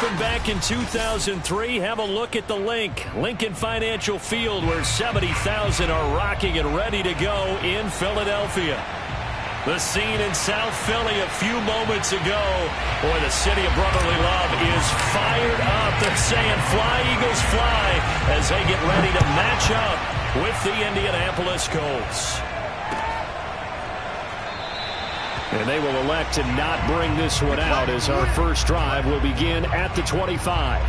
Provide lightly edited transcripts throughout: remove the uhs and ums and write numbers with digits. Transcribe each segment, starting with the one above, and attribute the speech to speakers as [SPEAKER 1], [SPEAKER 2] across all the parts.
[SPEAKER 1] from back in 2003. Have a look at the link. Lincoln Financial Field, where 70,000 are rocking and ready to go in Philadelphia. The scene in South Philly a few moments ago. Boy, the city of brotherly love is fired up. They're saying fly, Eagles, fly, as they get ready to match up with the Indianapolis Colts. And they will elect to not bring this one out, as our first drive will begin at the 25.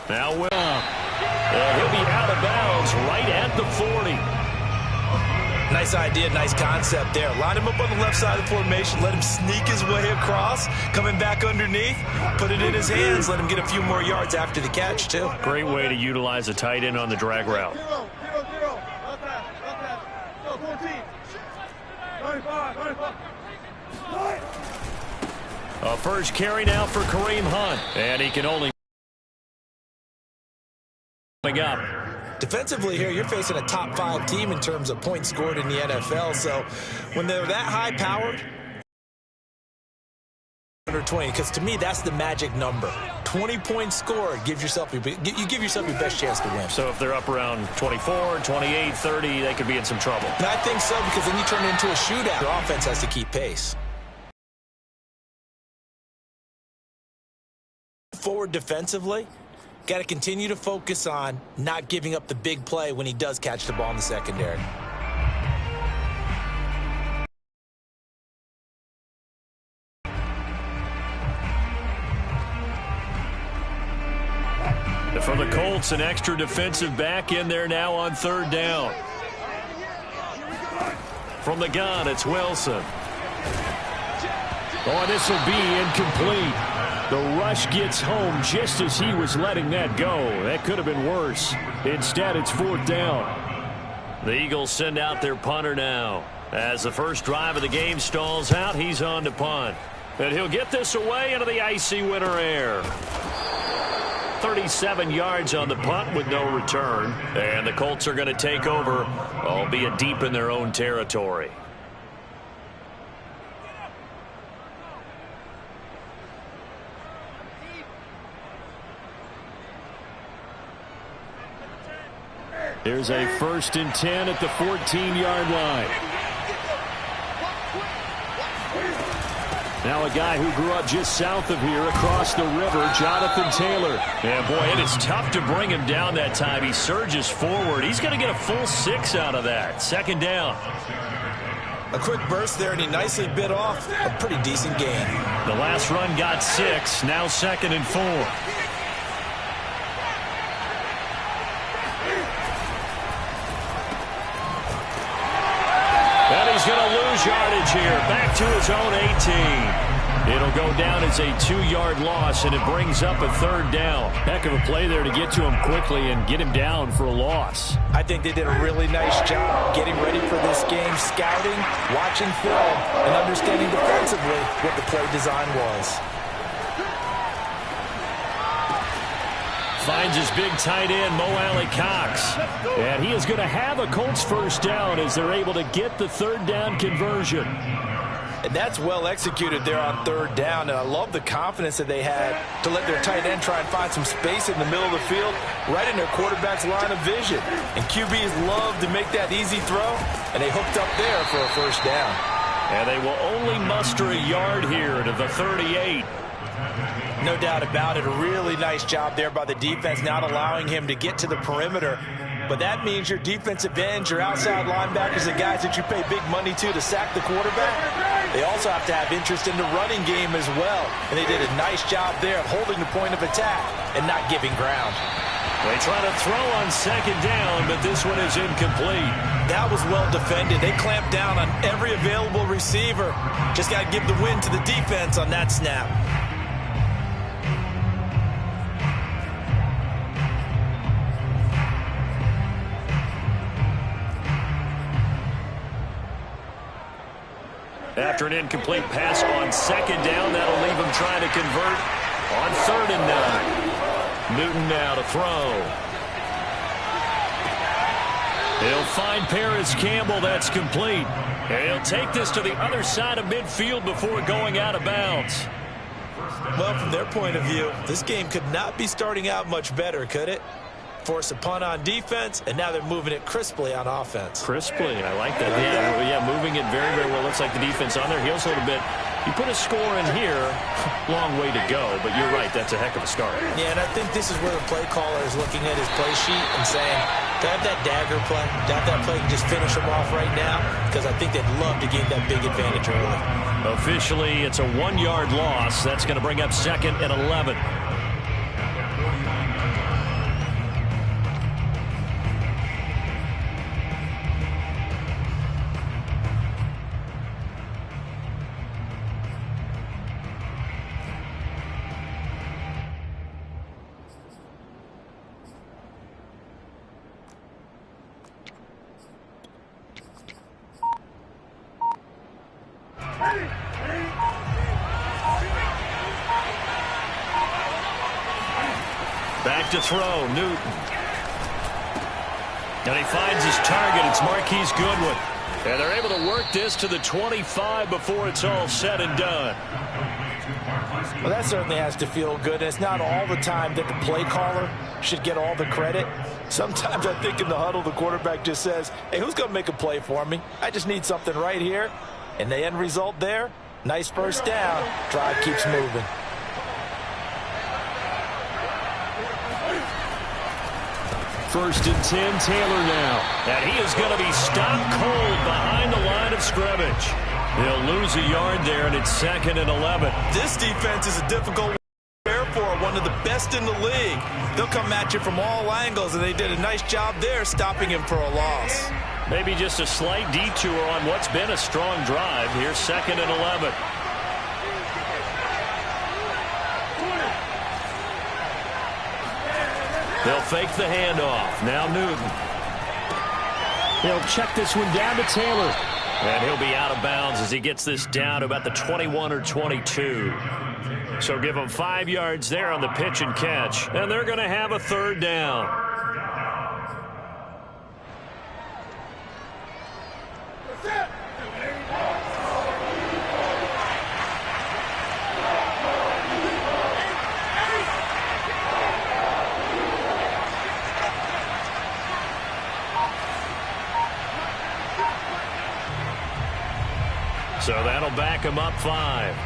[SPEAKER 1] Now Will. He'll be out of bounds right at the 40.
[SPEAKER 2] Nice idea, nice concept there. Line him up on the left side of the formation. Let him sneak his way across. Coming back underneath. Put it in his hands. Let him get a few more yards after the catch, too.
[SPEAKER 1] Great way to utilize a tight end on the drag route. A first carry now for Kareem Hunt. And he can only up.
[SPEAKER 2] Defensively here, you're facing a top 5 team in terms of points scored in the NFL. So when they're that high powered, 120, because to me that's the magic number. 20 points scored, you give yourself your best chance to win.
[SPEAKER 1] So if they're up around 24, 28, 30, they could be in some trouble.
[SPEAKER 2] And I think so, because then you turn it into a shootout. Your offense has to keep pace. Forward defensively, got to continue to focus on not giving up the big play when he does catch the ball in the secondary.
[SPEAKER 1] For the Colts, an extra defensive back in there now on third down. From the gun, it's Wilson. Oh, this will be incomplete. The rush gets home just as he was letting that go. That could have been worse. Instead, it's fourth down. The Eagles send out their punter now. As the first drive of the game stalls out, he's on to punt. And he'll get this away into the icy winter air. 37 yards on the punt with no return. And the Colts are going to take over, albeit deep in their own territory. Here's a 1st and 10 at the 14-yard line. Now a guy who grew up just south of here across the river, Jonathan Taylor. And boy, it is tough to bring him down that time. He surges forward. He's going to get a full 6 out of that. Second down.
[SPEAKER 2] A quick burst there, and he nicely bit off a pretty decent gain.
[SPEAKER 1] The last run got 6. Now 2nd and 4. He's going to lose yardage here. Back to his own 18. It'll go down as a 2-yard loss, and it brings up a third down. Heck of a play there to get to him quickly and get him down for a loss.
[SPEAKER 2] I think they did a really nice job getting ready for this game, scouting, watching film, and understanding defensively what the play design was.
[SPEAKER 1] Finds his big tight end, Mo Alley-Cox. And he is going to have a Colts first down as they're able to get the third down conversion.
[SPEAKER 2] And that's well executed there on third down. And I love the confidence that they had to let their tight end try and find some space in the middle of the field, right in their quarterback's line of vision. And QBs love to make that easy throw, and they hooked up there for a first down.
[SPEAKER 1] And they will only muster a yard here to the 38.
[SPEAKER 2] No doubt about it. A really nice job there by the defense, not allowing him to get to the perimeter. But that means your defensive ends, your outside linebackers, the guys that you pay big money to sack the quarterback, they also have to have interest in the running game as well. And they did a nice job there of holding the point of attack and not giving ground.
[SPEAKER 1] They try to throw on second down, but this one is incomplete.
[SPEAKER 2] That was well defended. They clamped down on every available receiver. Just got to give the win to the defense on that snap.
[SPEAKER 1] After an incomplete pass on second down, that'll leave him trying to convert on 3rd and 9. Newton now to throw. He'll find Paris Campbell. That's complete. And he'll take this to the other side of midfield before going out of bounds.
[SPEAKER 2] Well, from their point of view, this game could not be starting out much better, could it? Force a punt on defense, and now they're moving it crisply on offense.
[SPEAKER 1] Crisply, I like that. Yeah, moving it very, very well. Looks like the defense on their heels a little bit. You put a score in here, long way to go, but you're right, that's a heck of a start.
[SPEAKER 2] Yeah, and I think this is where the play caller is looking at his play sheet and saying, to have that dagger play, to have that play and just finish them off right now, because I think they'd love to gain that big advantage early.
[SPEAKER 1] Officially, it's a 1-yard loss. That's going to bring up 2nd and 11. Back to throw, Newton. And he finds his target. It's Marquise Goodwin. And they're able to work this to the 25 before it's all said and done.
[SPEAKER 2] Well, that certainly has to feel good. And it's not all the time that the play caller should get all the credit. Sometimes I think in the huddle, the quarterback just says, hey, who's going to make a play for me? I just need something right here. And the end result there, nice first down. Drive keeps moving.
[SPEAKER 1] First and 10, Taylor now. And he is going to be stopped cold behind the line of scrimmage. He'll lose a yard there, and it's 2nd and 11.
[SPEAKER 2] This defense is a difficult one to prepare for, one of the best in the league. They'll come at you from all angles, and they did a nice job there stopping him for a loss.
[SPEAKER 1] Maybe just a slight detour on what's been a strong drive. Here's 2nd and 11. They'll fake the handoff. Now Newton. He'll check this one down to Taylor. And he'll be out of bounds as he gets this down to about the 21 or 22. So give him 5 yards there on the pitch and catch. And they're going to have a 3rd down. So that'll back him up 5.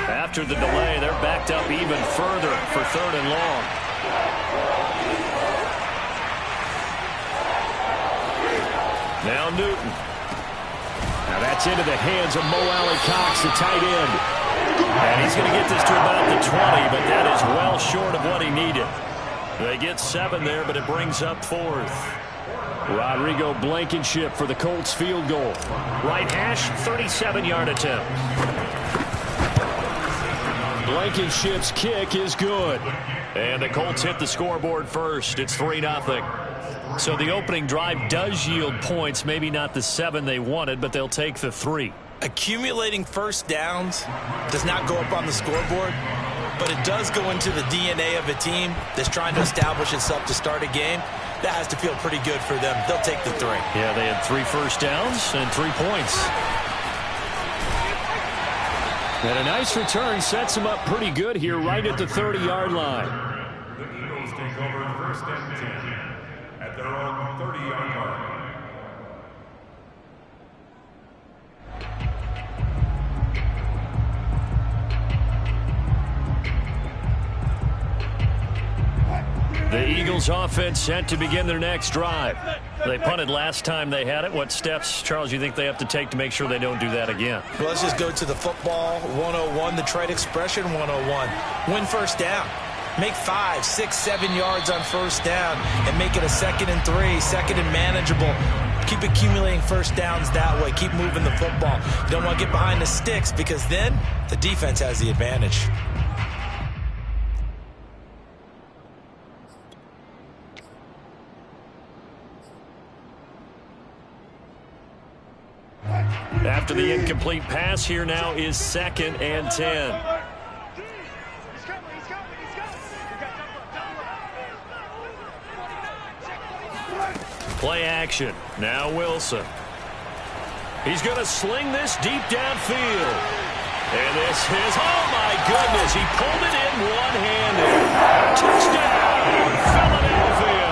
[SPEAKER 1] After the delay, they're backed up even further for 3rd and long. Now Newton. Now that's into the hands of Mo Alley-Cox, the tight end. And he's going to get this to about the 20, but that is well short of what he needed. They get 7 there, but it brings up 4th. Rodrigo Blankenship for the Colts field goal. Right hash, 37-yard attempt. Blankenship's kick is good. And the Colts hit the scoreboard first. It's 3-0. So the opening drive does yield points, maybe not the 7 they wanted, but they'll take the 3.
[SPEAKER 2] Accumulating first downs does not go up on the scoreboard, but it does go into the DNA of a team that's trying to establish itself to start a game. That has to feel pretty good for them. They'll take the 3.
[SPEAKER 1] Yeah, they had 3 first downs and 3 points. And a nice return sets them up pretty good here right at the 30-yard line.
[SPEAKER 3] The Eagles take over 1st and 10 at their own 30-yard line.
[SPEAKER 1] The Eagles offense set to begin their next drive. They punted last time they had it. What steps, Charles, you think they have to take to make sure they don't do that again?
[SPEAKER 2] Well, let's just go to the football 101, the trade expression 101. Win first down. Make 5, 6, 7 yards on first down and make it a 2nd and 3, 2nd and manageable. Keep accumulating first downs that way. Keep moving the football. You don't want to get behind the sticks because then the defense has the advantage.
[SPEAKER 1] After the incomplete pass, here now is 2nd and 10. Play action. Now Wilson. He's going to sling this deep downfield. And this is, oh my goodness, he pulled it in one-handed. Touchdown, Philadelphia.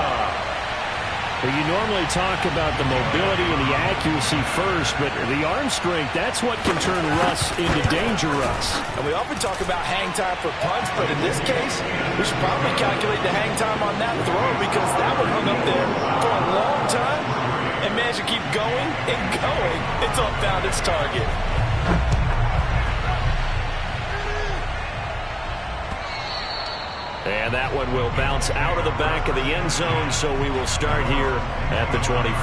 [SPEAKER 4] Well, you normally talk about the mobility and the accuracy first, but the arm strength, that's what can turn Russ into danger Russ.
[SPEAKER 2] And we often talk about hang time for punts, but in this case, we should probably calculate the hang time on that throw because that one hung up there for a long time and managed to keep going and going until it found its target.
[SPEAKER 1] And that one will bounce out of the back of the end zone, so we will start here at the 25.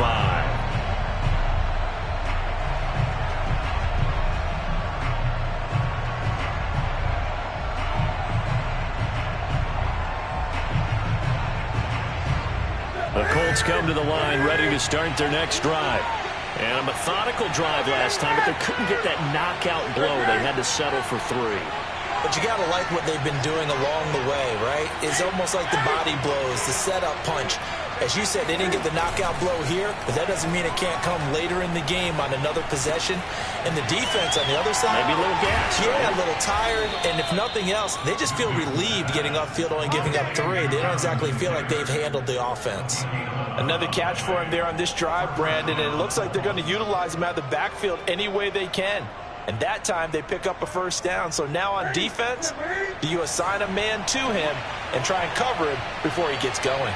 [SPEAKER 1] The Colts come to the line ready to start their next drive. And a methodical drive last time, but they couldn't get that knockout blow. They had to settle for 3.
[SPEAKER 2] But you got to like what they've been doing along the way, right? It's almost like the body blows, the setup punch. As you said, they didn't get the knockout blow here, but that doesn't mean it can't come later in the game on another possession. And the defense on the other side,
[SPEAKER 1] maybe a little gas.
[SPEAKER 2] Yeah, right? A little tired. And if nothing else, they just feel relieved getting upfield, only giving up 3. They don't exactly feel like they've handled the offense. Another catch for him there on this drive, Brandon, and it looks like they're going to utilize him out of the backfield any way they can. And that time they pick up a first down. So now on defense, do you assign a man to him and try and cover him before he gets going?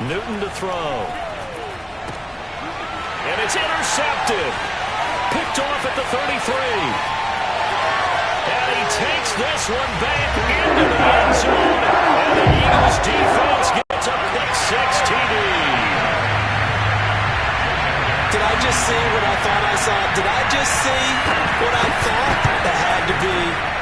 [SPEAKER 1] Newton to throw. And it's intercepted. Picked off at the 33. And he takes this one back into the end zone. And the Eagles defense gets a pick-6 TD.
[SPEAKER 2] Did I just see what I thought I saw? Did I just see what I thought? That had to be.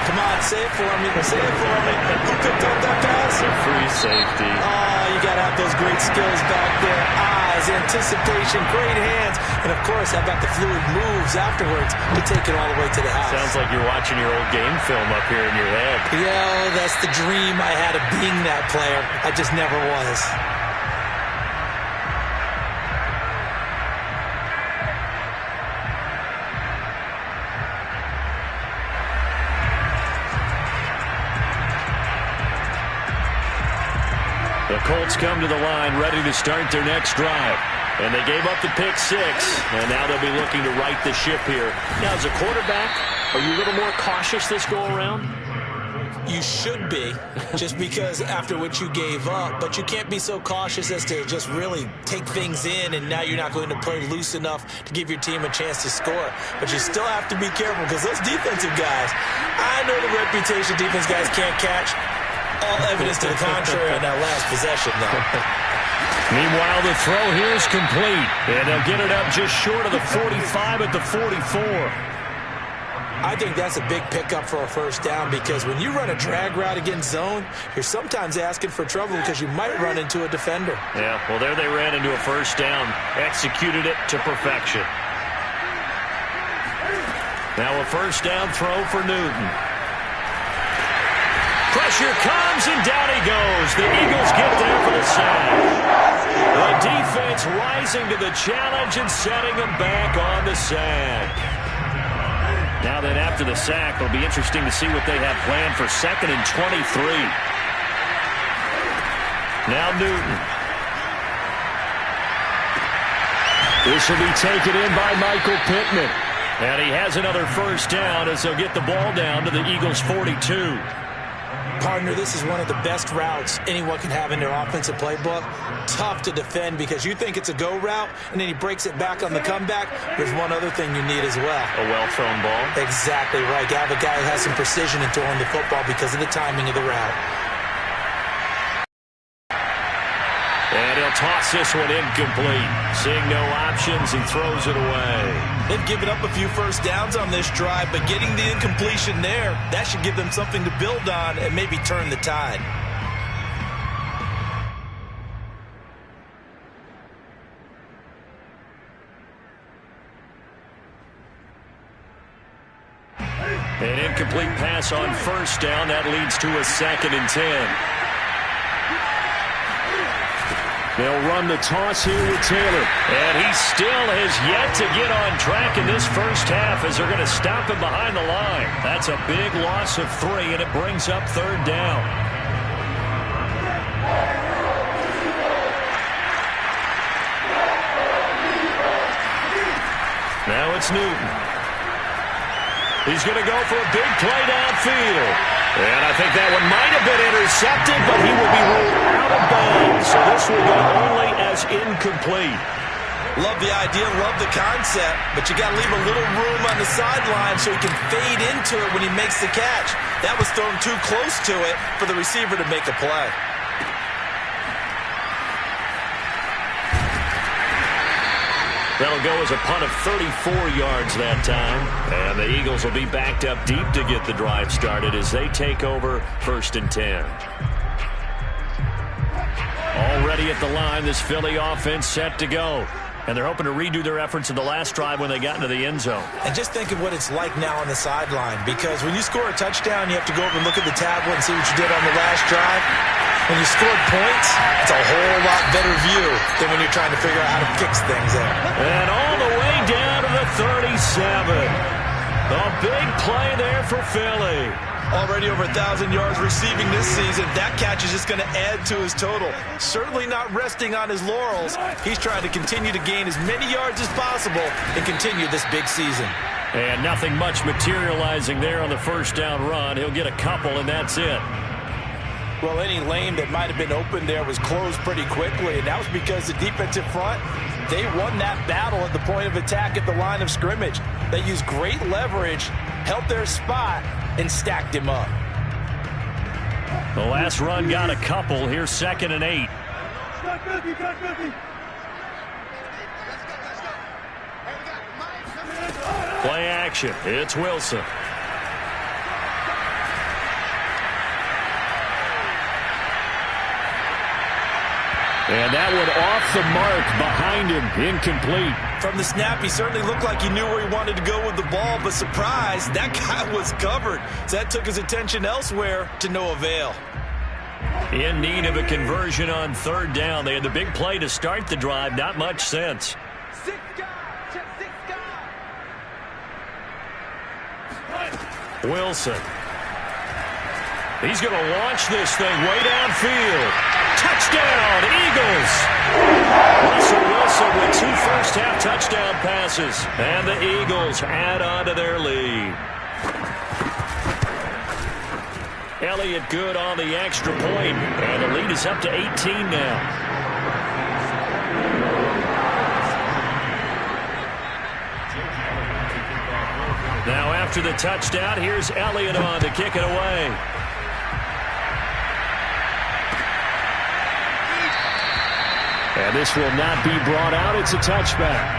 [SPEAKER 2] Come on, say it for me. Say it for me. Who picked up that pass?
[SPEAKER 1] A free safety.
[SPEAKER 2] Oh, you got to have those great skills back there. Eyes, anticipation, great hands. And, of course, how about the fluid moves afterwards to take it all the way to the house?
[SPEAKER 1] Sounds like you're watching your old game film up here in your head.
[SPEAKER 2] Yeah, that's the dream I had of being that player. I just never was.
[SPEAKER 1] The Colts come to the line ready to start their next drive. And they gave up the pick-6, and now they'll be looking to right the ship here. Now, as a quarterback, are you a little more cautious this go-around?
[SPEAKER 2] You should be, just because after what you gave up, but you can't be so cautious as to just really take things in, and now you're not going to play loose enough to give your team a chance to score. But you still have to be careful, because those defensive guys, I know the reputation defense guys can't catch. All evidence to the contrary on that last possession, though.
[SPEAKER 1] Meanwhile, the throw here is complete, and they'll get it up just short of the 45 at the 44.
[SPEAKER 2] I think that's a big pickup for a first down because when you run a drag route against zone, you're sometimes asking for trouble because you might run into a defender.
[SPEAKER 1] Yeah, well, there they ran into a first down, executed it to perfection. Now a first down throw for Newton. Pressure comes, and down he goes. The Eagles get there for the sack. The defense rising to the challenge and setting them back on the sack. Now then, after the sack, it'll be interesting to see what they have planned for 2nd and 23. Now Newton. This will be taken in by Michael Pittman. And he has another first down as they'll get the ball down to the Eagles' 42.
[SPEAKER 2] Partner, this is one of the best routes anyone can have in their offensive playbook. Tough to defend because you think it's a go route, and then he breaks it back on the comeback. There's one other thing you need as well.
[SPEAKER 1] A well-thrown ball?
[SPEAKER 2] Exactly right. You have a guy who has some precision in throwing the football because of the timing of the route.
[SPEAKER 1] And he'll toss this one incomplete. Seeing no options, he throws it away.
[SPEAKER 2] They've given up a few first downs on this drive, but getting the incompletion there, that should give them something to build on and maybe turn the tide.
[SPEAKER 1] An incomplete pass on first down. That leads to a 2nd and 10.
[SPEAKER 4] They'll run the toss here with Taylor.
[SPEAKER 1] And he still has yet to get on track in this first half as they're going to stop him behind the line. That's a big loss of 3, and it brings up 3rd down. Now it's Newton. He's going to go for a big play downfield. And I think that one might have been intercepted, but he will be ruled out of bounds. So this will go only as incomplete.
[SPEAKER 2] Love the idea, love the concept, but you got to leave a little room on the sideline so he can fade into it when he makes the catch. That was thrown too close to it for the receiver to make a play.
[SPEAKER 1] That'll go as a punt of 34 yards that time. And the Eagles will be backed up deep to get the drive started as they take over 1st and 10. Already at the line, this Philly offense set to go. And they're hoping to redo their efforts in the last drive when they got into the end zone.
[SPEAKER 2] And just think of what it's like now on the sideline, because when you score a touchdown, you have to go over and look at the tablet and see what you did on the last drive. When you scored points, it's a whole lot better view than when you're trying to figure out how to fix things there.
[SPEAKER 1] And all the way down to the 37. A big play there for Philly.
[SPEAKER 2] Already over 1,000 yards receiving this season. That catch is just going to add to his total. Certainly not resting on his laurels. He's trying to continue to gain as many yards as possible and continue this big season.
[SPEAKER 1] And nothing much materializing there on the first down run. He'll get a couple, and that's it.
[SPEAKER 2] Well, any lane that might have been open there was closed pretty quickly, and that was because the defensive front, they won that battle at the point of attack at the line of scrimmage. They used great leverage, held their spot, and stacked him up.
[SPEAKER 1] The last run got a couple. Here's 2nd and 8. Play action. It's Wilson. And that one off the mark behind him, incomplete.
[SPEAKER 2] From the snap, he certainly looked like he knew where he wanted to go with the ball, but surprise, that guy was covered. So that took his attention elsewhere to no avail.
[SPEAKER 1] In need of a conversion on 3rd down. They had the big play to start the drive, not much sense. Wilson. He's going to launch this thing way downfield. Touchdown, Eagles! Russell Wilson with 2 first-half touchdown passes. And the Eagles add on to their lead. Elliott good on the extra point. And the lead is up to 18 now. Now after the touchdown, here's Elliott on to kick it away.
[SPEAKER 4] And this will not be brought out. It's a touchback.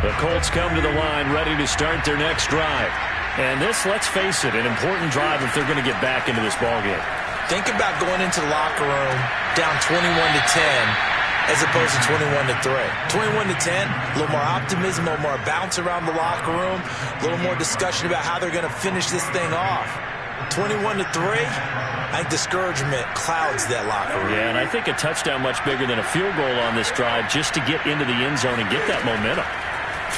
[SPEAKER 1] The Colts come to the line ready to start their next drive. And this, let's face it, an important drive if they're going to get back into this ballgame.
[SPEAKER 2] Think about going into the locker room down 21-10 as opposed to 21-3. 21-10, a little more optimism, a little more bounce around the locker room, a little more discussion about how they're going to finish this thing off. 21-3, I think discouragement clouds that locker room.
[SPEAKER 1] Yeah, and I think a touchdown much bigger than a field goal on this drive just to get into the end zone and get that momentum.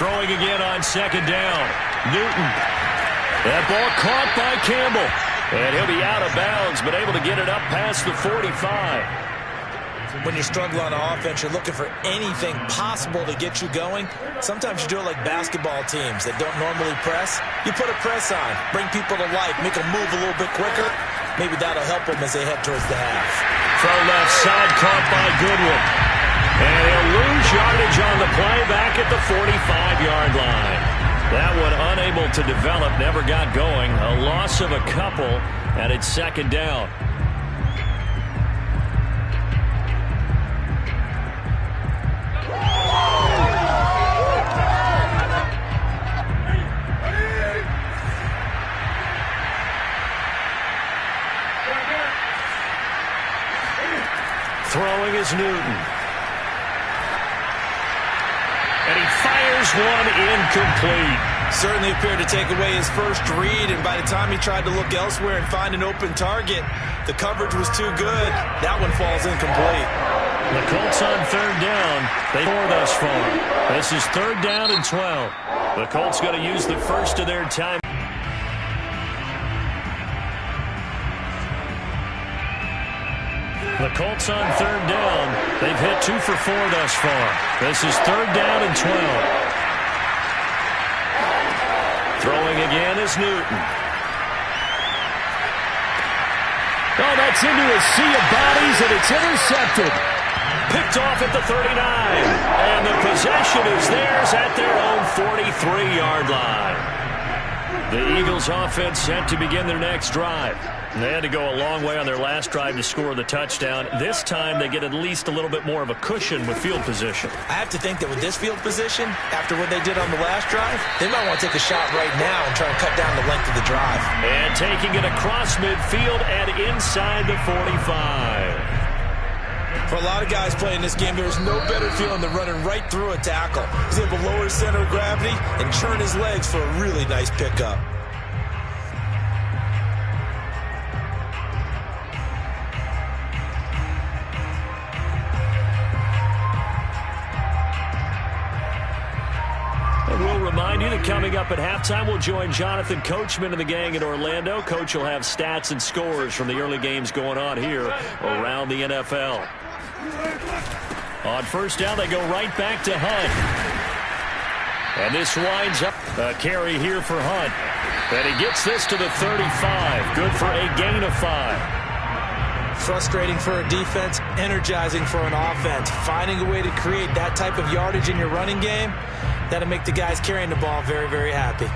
[SPEAKER 1] Throwing again on 2nd down. Newton. That ball caught by Campbell. And he'll be out of bounds, but able to get it up past the 45.
[SPEAKER 2] When you struggle on offense, you're looking for anything possible to get you going. Sometimes you do it like basketball teams that don't normally press. You put a press on, bring people to life, make them move a little bit quicker. Maybe that'll help them as they head towards the half.
[SPEAKER 1] From left side, caught by Goodwin. And he'll lose yardage on the play back at the 45-yard line. That one unable to develop, never got going. A loss of a couple, and it's second down. Throwing is Newton. And he fires one incomplete.
[SPEAKER 2] Certainly appeared to take away his first read, and by the time he tried to look elsewhere and find an open target, the coverage was too good. That one falls incomplete.
[SPEAKER 1] The Colts on third down. They score thus far. This is third down and 12. The Colts going to use the first of their time. The Colts on third down. They've hit 2 for 4 thus far. This is third down and 12. Throwing again is Newton. Oh, that's into a sea of bodies, and it's intercepted. Picked off at the 39. And the possession is theirs at their own 43-yard line. The Eagles offense set to begin their next drive. They had to go a long way on their last drive to score the touchdown. This time they get at least a little bit more of a cushion with field position.
[SPEAKER 2] I have to think that with this field position, after what they did on the last drive, they might want to take a shot right now and try and cut down the length of the drive.
[SPEAKER 1] And taking it across midfield and inside the 45.
[SPEAKER 2] For a lot of guys playing this game, there's no better feeling than running right through a tackle. He's able to lower his center of gravity and turn his legs for a really nice pickup.
[SPEAKER 1] We'll remind you that coming up at halftime, we'll join Jonathan Coachman and the gang in Orlando. Coach will have stats and scores from the early games going on here around the NFL. On first down, they go right back to Hunt. And this winds up a carry here for Hunt. And he gets this to the 35. Good for a gain of 5.
[SPEAKER 2] Frustrating for a defense, energizing for an offense. Finding a way to create that type of yardage in your running game, that'll make the guys carrying the ball very, very happy.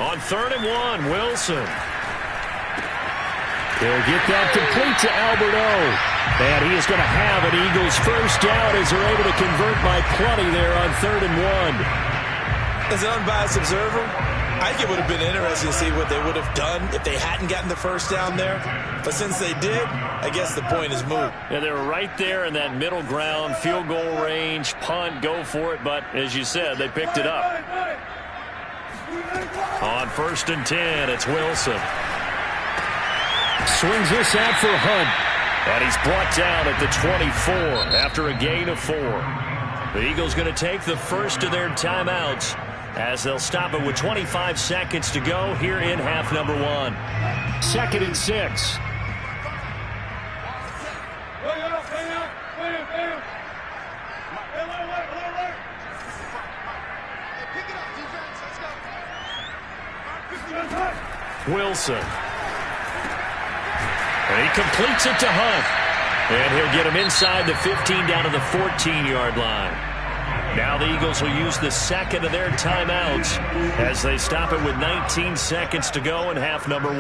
[SPEAKER 1] On 3rd and 1, Wilson. They'll get that complete to Alberto. And he is going to have an Eagles first down as they're able to convert by plenty there on 3rd and 1.
[SPEAKER 2] As an unbiased observer, I think it would have been interesting to see what they would have done if they hadn't gotten the first down there. But since they did, I guess the point is moot.
[SPEAKER 1] Yeah, they were right there in that middle ground, field goal range, punt, go for it. But as you said, they picked it up. On 1st and 10, it's Wilson. Swings this out for Hunt. And he's brought down at the 24 after a gain of 4. The Eagles going to take the first of their timeouts as they'll stop it with 25 seconds to go here in half number 1. 2nd and 6. Wilson. And he completes it to Hunt. And he'll get him inside the 15 down to the 14-yard line. Now the Eagles will use the second of their timeouts as they stop it with 19 seconds to go in half number 1.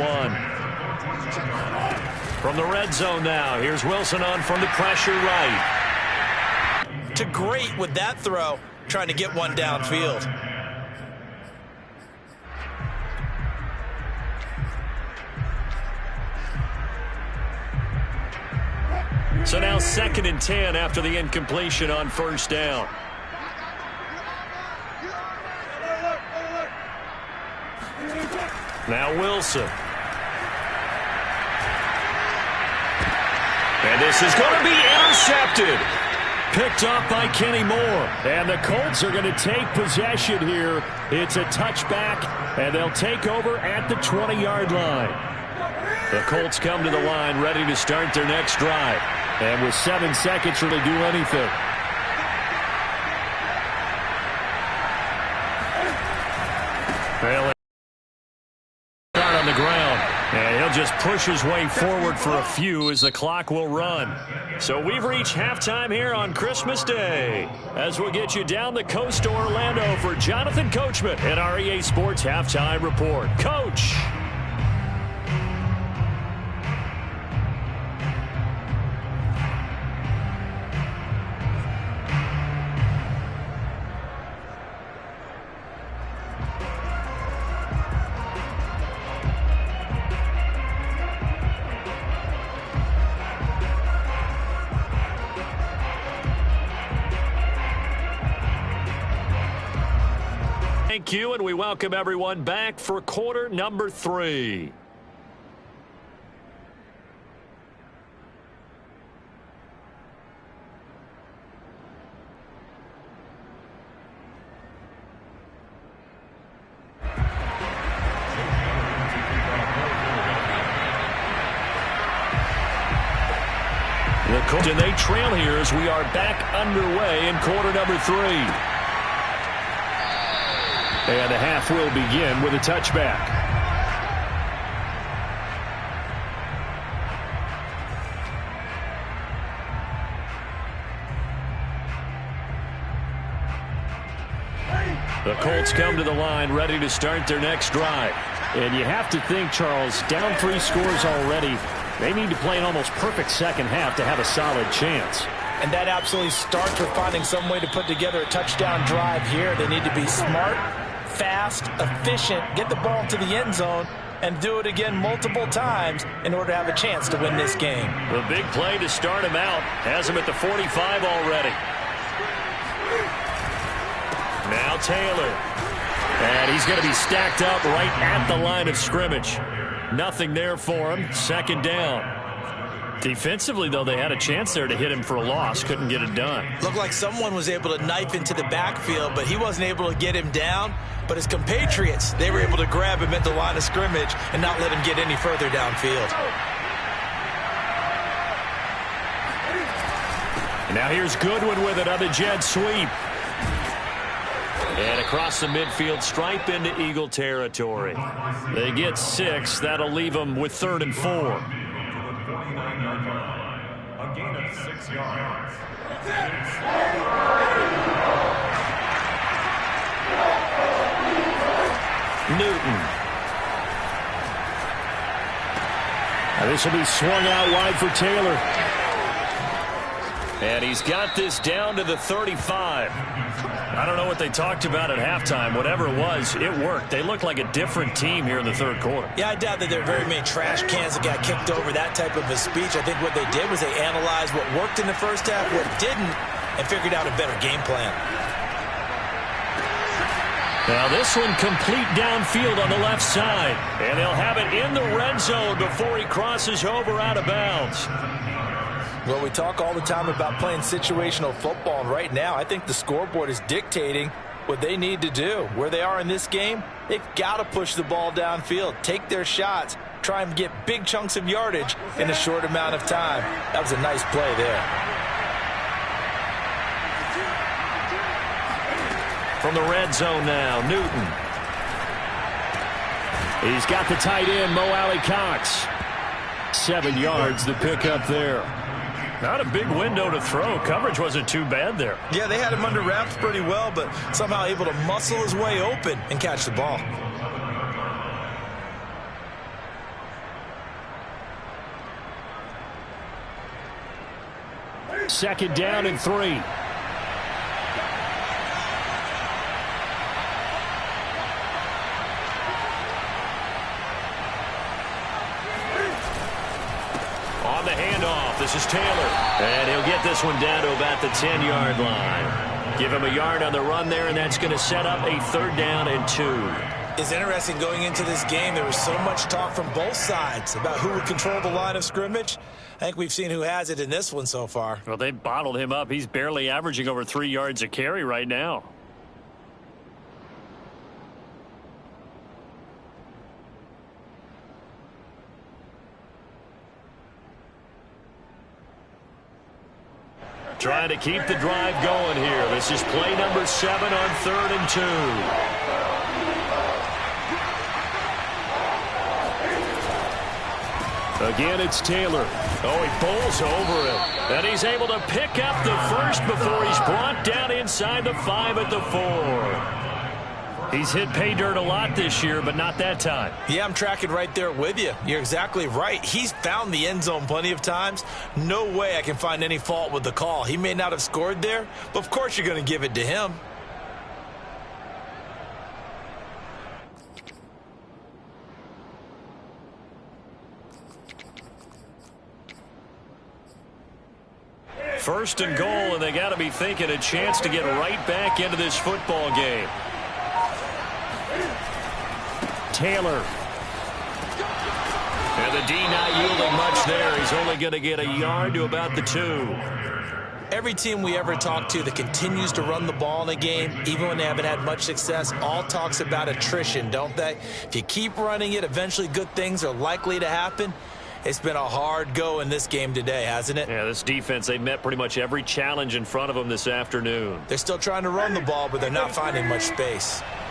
[SPEAKER 1] From the red zone now, here's Wilson on from the pressure right.
[SPEAKER 2] To great with that throw, trying to get one downfield.
[SPEAKER 1] So now 2nd and 10 after the incompletion on first down. Now Wilson. And this is going to be intercepted. Picked off by Kenny Moore.
[SPEAKER 4] And the Colts are going to take possession here. It's a touchback, and they'll take over at the 20-yard line.
[SPEAKER 1] The Colts come to the line ready to start their next drive.
[SPEAKER 4] And with 7 seconds to do anything.
[SPEAKER 1] Well, start on the ground. And he'll just push his way forward for a few as the clock will run. So we've reached halftime here on Christmas Day. As we'll get you down the coast to Orlando for Jonathan Coachman at our EA Sports Halftime Report. Coach. Thank you, and we welcome everyone back for quarter number 3. The Colts, and they trail here as we are back underway in quarter number 3.
[SPEAKER 4] And the half will begin with a touchback.
[SPEAKER 1] The Colts come to the line ready to start their next drive.
[SPEAKER 4] And you have to think, Charles, down 3 scores already. They need to play an almost perfect second half to have a solid chance.
[SPEAKER 2] And that absolutely starts with finding some way to put together a touchdown drive here. They need to be smart, fast, efficient, get the ball to the end zone, and do it again multiple times in order to have a chance to win this game.
[SPEAKER 1] The big play to start him out has him at the 45 already. Now Taylor. And he's going to be stacked up right at the line of scrimmage. Nothing there for him. Second down. Defensively, though, they had a chance there to hit him for a loss. Couldn't get it done.
[SPEAKER 2] Looked like someone was able to knife into the backfield, but he wasn't able to get him down. But his compatriots, they were able to grab him at the line of scrimmage and not let him get any further downfield.
[SPEAKER 1] And now here's Goodwin with it on the jet sweep. And across the midfield stripe into Eagle territory. They get 6. That'll leave them with 3rd and 4.
[SPEAKER 3] A gain of 6 yards.
[SPEAKER 1] Newton.
[SPEAKER 4] Now this will be swung out wide for Taylor.
[SPEAKER 1] And he's got this down to the 35. I don't know what they talked about at halftime. Whatever it was, it worked. They looked like a different team here in the 3rd quarter.
[SPEAKER 2] Yeah, I doubt that there are very many trash cans that got kicked over, that type of a speech. I think what they did was they analyzed what worked in the first half, what didn't, and figured out a better game plan.
[SPEAKER 1] Now this one complete downfield on the left side. And they'll have it in the red zone before he crosses over out of bounds.
[SPEAKER 2] Well, we talk all the time about playing situational football, and right now I think the scoreboard is dictating what they need to do. Where they are in this game, they've got to push the ball downfield, take their shots, try and get big chunks of yardage in a short amount of time. That was a nice play there.
[SPEAKER 1] From the red zone now, Newton.
[SPEAKER 4] He's got the tight end, Mo Alley Cox. 7 yards, the pickup there.
[SPEAKER 1] Not a big window to throw. Coverage wasn't too bad there.
[SPEAKER 2] Yeah, they had him under wraps pretty well, but somehow able to muscle his way open and catch the ball.
[SPEAKER 4] Second down and 3.
[SPEAKER 1] On the handoff, this is Taylor. And he'll get this one down to about the 10-yard line. Give him a yard on the run there, and that's going to set up a 3rd down and 2.
[SPEAKER 2] It's interesting going into this game. There was so much talk from both sides about who would control the line of scrimmage. I think we've seen who has it in this one so far.
[SPEAKER 4] Well, they bottled him up. He's barely averaging over 3 yards a carry right now. Trying to keep the drive going here. This is play number 7 on 3rd and 2. Again, it's Taylor. Oh, he bowls over it. And he's able to pick up the first before he's brought down inside the 5 at the 4. He's hit pay dirt a lot this year, but not that time.
[SPEAKER 2] Yeah, I'm tracking right there with you. You're exactly right. He's found the end zone plenty of times. No way I can find any fault with the call. He may not have scored there, but of course you're going to give it to him.
[SPEAKER 1] First and goal, and they got to be thinking a chance to get right back into this football game.
[SPEAKER 4] Taylor.
[SPEAKER 1] And the D not yielding much there. He's only going to get a yard to about the 2.
[SPEAKER 2] Every team we ever talk to that continues to run the ball in a game, even when they haven't had much success, all talks about attrition, don't they? If you keep running it, eventually good things are likely to happen. It's been a hard go in this game today, hasn't it?
[SPEAKER 1] Yeah, this defense, they met pretty much every challenge in front of them this afternoon.
[SPEAKER 2] They're still trying to run the ball, but they're not finding much space.